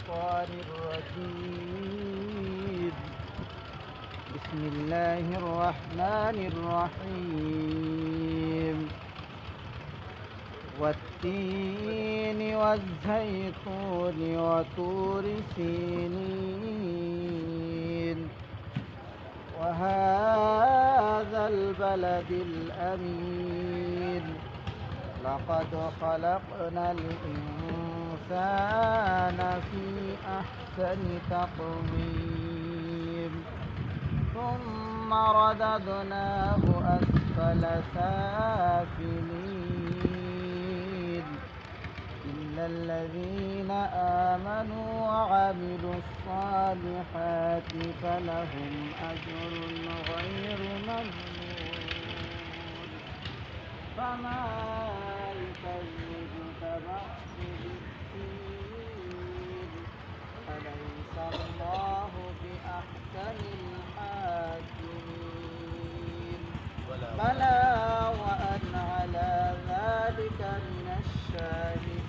الشيطان الرجيم. بسم الله الرحمن الرحيم. والتين والزيتون وطور سينين وهذا البلد الأمين. لقد خلقنا الإنسان في أحسن تقويم ثم رددناه أسفل سافلين إلا الذين آمنوا وعملوا الصالحات فلهم أجر غير ممنون. فما يكذبك بعد بالدين أليس الله بأحكم الحاكمين. بلى وأنا على ذلك من الشاهدين.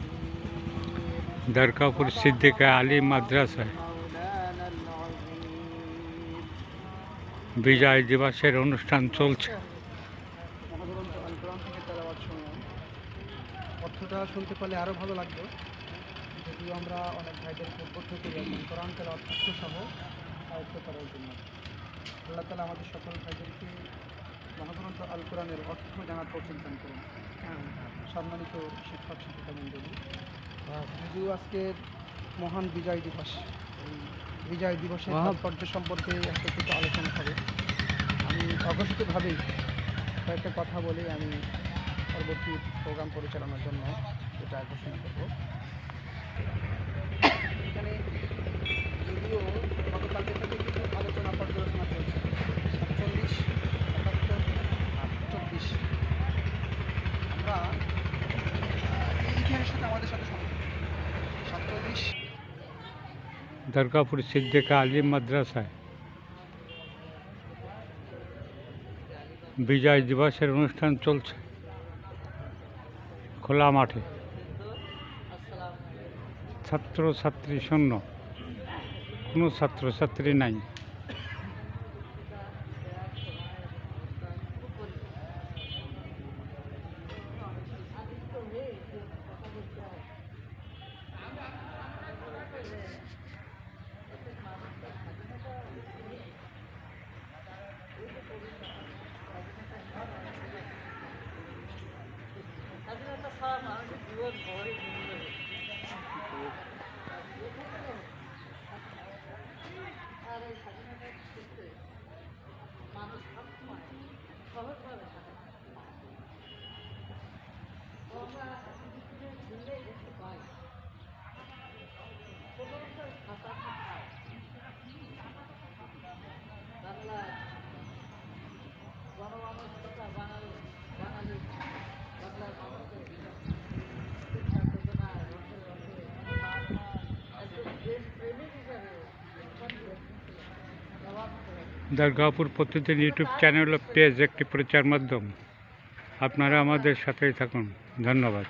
দরকাপুর সিদ্দিকা আলী মাদ্রাসায় বিজয় দিবসের অনুষ্ঠান চলছে। অর্থটা শুনতে পারলে আরও ভালো লাগবে, যদিও আমরা অনেক ভাইদের পক্ষ থেকে কোরআন তেলাওয়াত অর্থসহ আয়ত্ত করার জন্য আল্লাহ তাআলা আমাদের সকল ভাইদেরকে মহাগ্রন্থ আল কোরআনের অর্থ জানার তৌফিক দান করুন। সম্মানিত শিক্ষক শিক্ষিকা মণ্ডলী, যদিও আজকে মহান বিজয় দিবস, এই বিজয় দিবসের তাৎপর্য সম্পর্কে একটা কিছু আলোচনা হবে। আমি অঘোষিতভাবেই কয়েকটা কথা বলে আমি পরবর্তী প্রোগ্রাম পরিচালনার জন্য এটা ঘোষণা করব। এখানে যদিও গতকালকে থেকে কিছু আলোচনা পর্যালোচনা চলছে, 47, 71 আর 24 আমরা এই ইতিহাসের সাথে আমাদের সাথে সম্পর্ক। 47 দরকাপুর সিদ্দিকা আলী মাদ্রাসায় বিজয় দিবসের অনুষ্ঠান চলছে খোলা মাঠে। ছাত্রছাত্রী শূন্য, কোনো ছাত্রছাত্রী নাই। দরগাপুর প্রতিদিন ইউটিউব চ্যানেল ও পেজ একটি প্রচার মাধ্যম। আপনারা আমাদের সাথেই থাকুন। ধন্যবাদ।